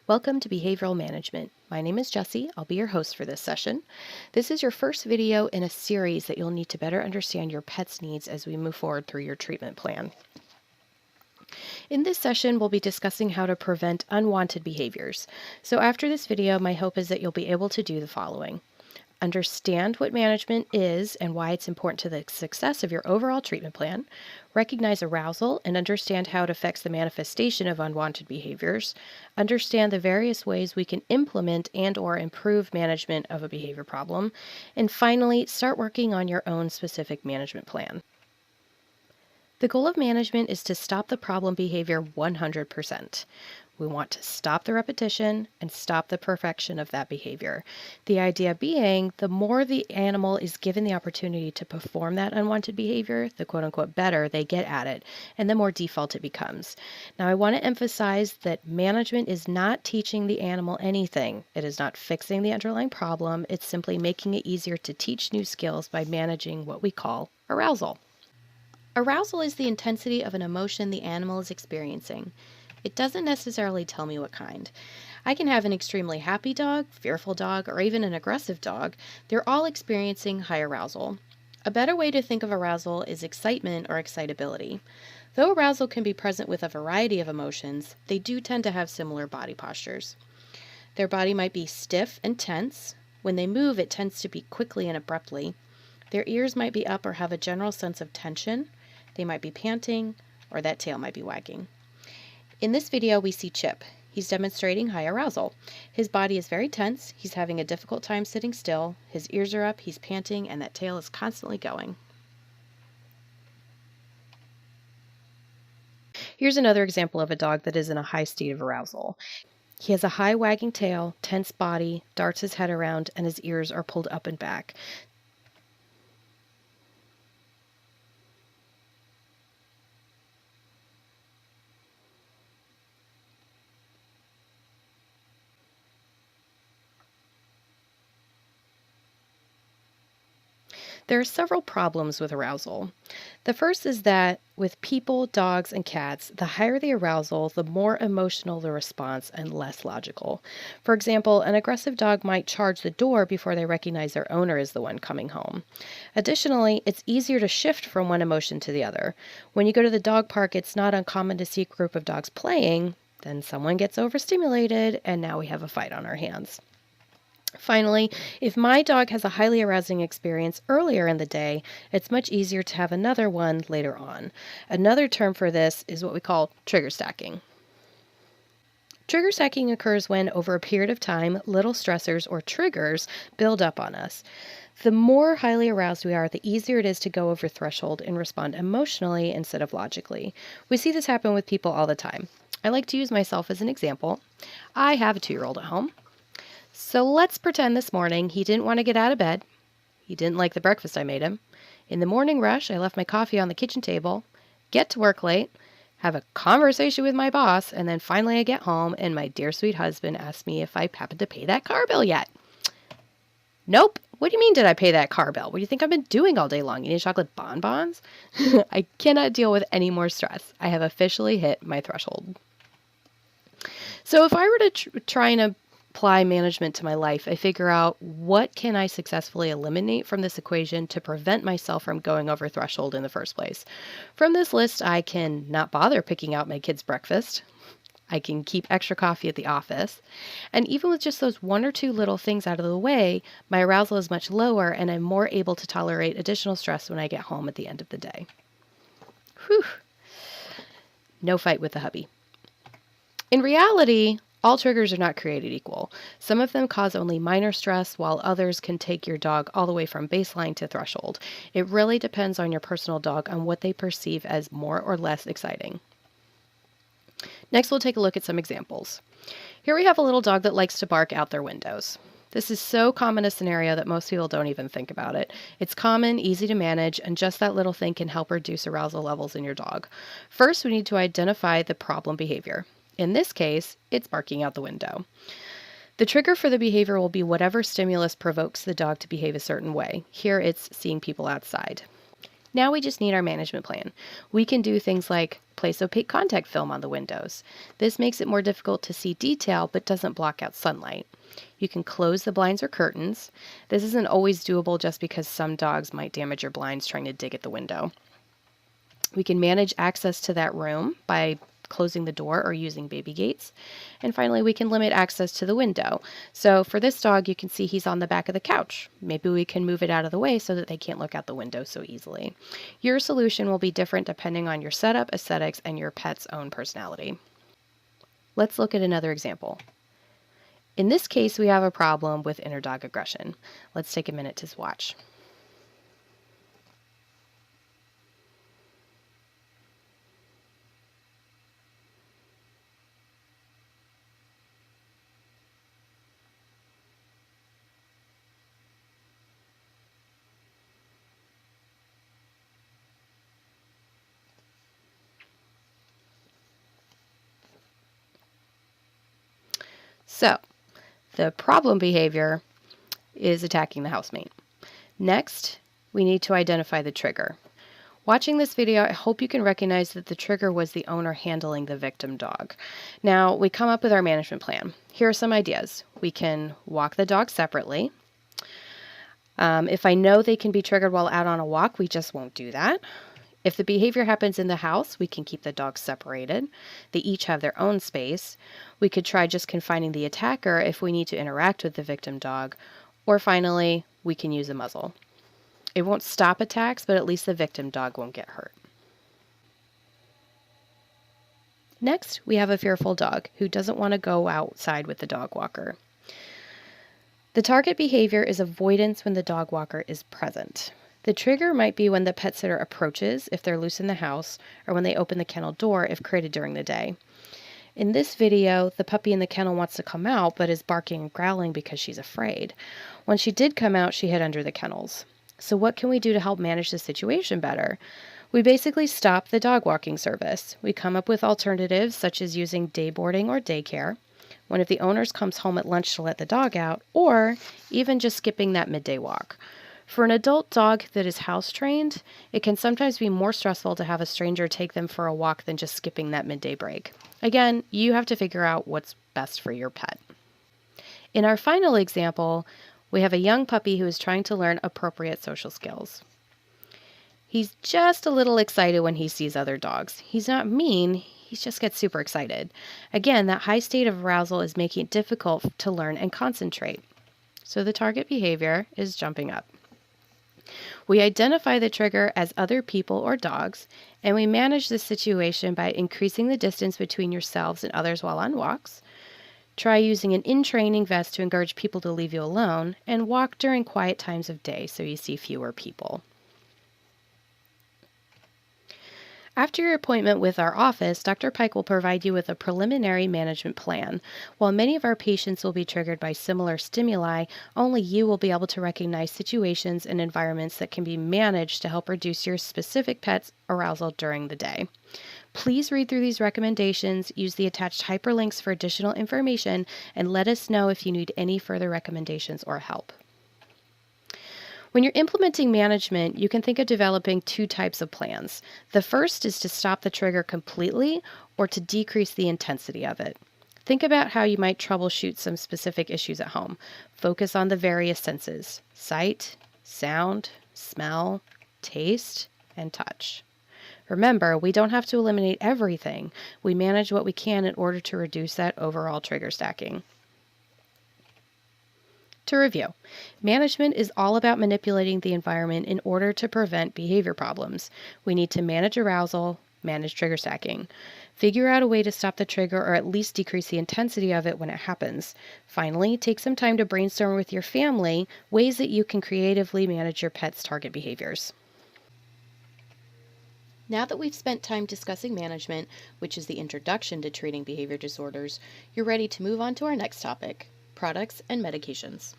Welcome to Behavioral Management. My name is Jessie. I'll be your host for this session. This is your first video in a series that you'll need to better understand your pet's needs as we move forward through your treatment plan. In this session, we'll be discussing how to prevent unwanted behaviors. So after this video, my hope is that you'll be able to do the following. Understand what management is and why it's important to the success of your overall treatment plan. Recognize arousal and understand how it affects the manifestation of unwanted behaviors. Understand the various ways we can implement and/or improve management of a behavior problem. And finally, start working on your own specific management plan. The goal of management is to stop the problem behavior 100%. We want to stop the repetition and stop the perfection of that behavior. The idea being, the more the animal is given the opportunity to perform that unwanted behavior, the quote-unquote better they get at it, and the more default it becomes. Now, I want to emphasize that management is not teaching the animal anything. It is not fixing the underlying problem. It's simply making it easier to teach new skills by managing what we call arousal. Arousal is the intensity of an emotion the animal is experiencing. It doesn't necessarily tell me what kind. I can have an extremely happy dog, fearful dog, or even an aggressive dog. They're all experiencing high arousal. A better way to think of arousal is excitement or excitability. Though arousal can be present with a variety of emotions, they do tend to have similar body postures. Their body might be stiff and tense. When they move, it tends to be quickly and abruptly. Their ears might be up or have a general sense of tension. They might be panting, or that tail might be wagging. In this video, we see Chip. He's demonstrating high arousal. His body is very tense. He's having a difficult time sitting still. His ears are up, he's panting, and that tail is constantly going. Here's another example of a dog that is in a high state of arousal. He has a high wagging tail, tense body, darts his head around, and his ears are pulled up and back. There are several problems with arousal. The first is that with people, dogs, and cats, the higher the arousal, the more emotional the response and less logical. For example, an aggressive dog might charge the door before they recognize their owner is the one coming home. Additionally, it's easier to shift from one emotion to the other. When you go to the dog park, it's not uncommon to see a group of dogs playing, then someone gets overstimulated, and now we have a fight on our hands. Finally, if my dog has a highly arousing experience earlier in the day, it's much easier to have another one later on. Another term for this is what we call trigger stacking. Trigger stacking occurs when, over a period of time, little stressors or triggers build up on us. The more highly aroused we are, the easier it is to go over threshold and respond emotionally instead of logically. We see this happen with people all the time. I like to use myself as an example. I have a 2-year-old at home. So let's pretend this morning he didn't want to get out of bed. He didn't like the breakfast I made him. In the morning rush, I left my coffee on the kitchen table, get to work late, have a conversation with my boss, and then finally I get home and my dear sweet husband asks me if I happened to pay that car bill yet. Nope. What do you mean did I pay that car bill? What do you think I've been doing all day long? Eating chocolate bonbons? I cannot deal with any more stress. I have officially hit my threshold. So if I were to try and apply management to my life, I figure out what can I successfully eliminate from this equation to prevent myself from going over threshold in the first place. From this list, I can not bother picking out my kids' breakfast. I can keep extra coffee at the office. And even with just those 1 or 2 little things out of the way, my arousal is much lower and I'm more able to tolerate additional stress when I get home at the end of the day. Whew. No fight with the hubby. In reality, all triggers are not created equal. Some of them cause only minor stress, while others can take your dog all the way from baseline to threshold. It really depends on your personal dog on what they perceive as more or less exciting. Next, we'll take a look at some examples. Here we have a little dog that likes to bark out their windows. This is so common a scenario that most people don't even think about it. It's common, easy to manage, and just that little thing can help reduce arousal levels in your dog. First, we need to identify the problem behavior. In this case, it's barking out the window. The trigger for the behavior will be whatever stimulus provokes the dog to behave a certain way. Here, it's seeing people outside. Now we just need our management plan. We can do things like place opaque contact film on the windows. This makes it more difficult to see detail but doesn't block out sunlight. You can close the blinds or curtains. This isn't always doable just because some dogs might damage your blinds trying to dig at the window. We can manage access to that room by closing the door or using baby gates. And finally, we can limit access to the window. So for this dog, you can see he's on the back of the couch. Maybe we can move it out of the way so that they can't look out the window so easily. Your solution will be different depending on your setup, aesthetics, and your pet's own personality. Let's look at another example. In this case, we have a problem with inner dog aggression. Let's take a minute to watch. So, the problem behavior is attacking the housemate. Next, we need to identify the trigger. Watching this video, I hope you can recognize that the trigger was the owner handling the victim dog. Now, we come up with our management plan. Here are some ideas. We can walk the dog separately. If I know they can be triggered while out on a walk, we just won't do that. If the behavior happens in the house, we can keep the dogs separated. They each have their own space. We could try just confining the attacker if we need to interact with the victim dog. Or finally, we can use a muzzle. It won't stop attacks, but at least the victim dog won't get hurt. Next, we have a fearful dog who doesn't want to go outside with the dog walker. The target behavior is avoidance when the dog walker is present. The trigger might be when the pet sitter approaches, if they're loose in the house, or when they open the kennel door, if created during the day. In this video, the puppy in the kennel wants to come out, but is barking and growling because she's afraid. When she did come out, she hid under the kennels. So what can we do to help manage the situation better? We basically stop the dog walking service. We come up with alternatives, such as using day boarding or daycare. One of the owners comes home at lunch to let the dog out, or even just skipping that midday walk. For an adult dog that is house trained, it can sometimes be more stressful to have a stranger take them for a walk than just skipping that midday break. Again, you have to figure out what's best for your pet. In our final example, we have a young puppy who is trying to learn appropriate social skills. He's just a little excited when he sees other dogs. He's not mean, he just gets super excited. Again, that high state of arousal is making it difficult to learn and concentrate. So the target behavior is jumping up. We identify the trigger as other people or dogs, and we manage the situation by increasing the distance between yourselves and others while on walks. Try using an in-training vest to encourage people to leave you alone, and walk during quiet times of day so you see fewer people. After your appointment with our office, Dr. Pike will provide you with a preliminary management plan. While many of our patients will be triggered by similar stimuli, only you will be able to recognize situations and environments that can be managed to help reduce your specific pet's arousal during the day. Please read through these recommendations, use the attached hyperlinks for additional information, and let us know if you need any further recommendations or help. When you're implementing management, you can think of developing two types of plans. The first is to stop the trigger completely or to decrease the intensity of it. Think about how you might troubleshoot some specific issues at home. Focus on the various senses: sight, sound, smell, taste, and touch. Remember, we don't have to eliminate everything. We manage what we can in order to reduce that overall trigger stacking. To review, management is all about manipulating the environment in order to prevent behavior problems. We need to manage arousal, manage trigger stacking. Figure out a way to stop the trigger or at least decrease the intensity of it when it happens. Finally, take some time to brainstorm with your family ways that you can creatively manage your pet's target behaviors. Now that we've spent time discussing management, which is the introduction to treating behavior disorders, you're ready to move on to our next topic: products and medications.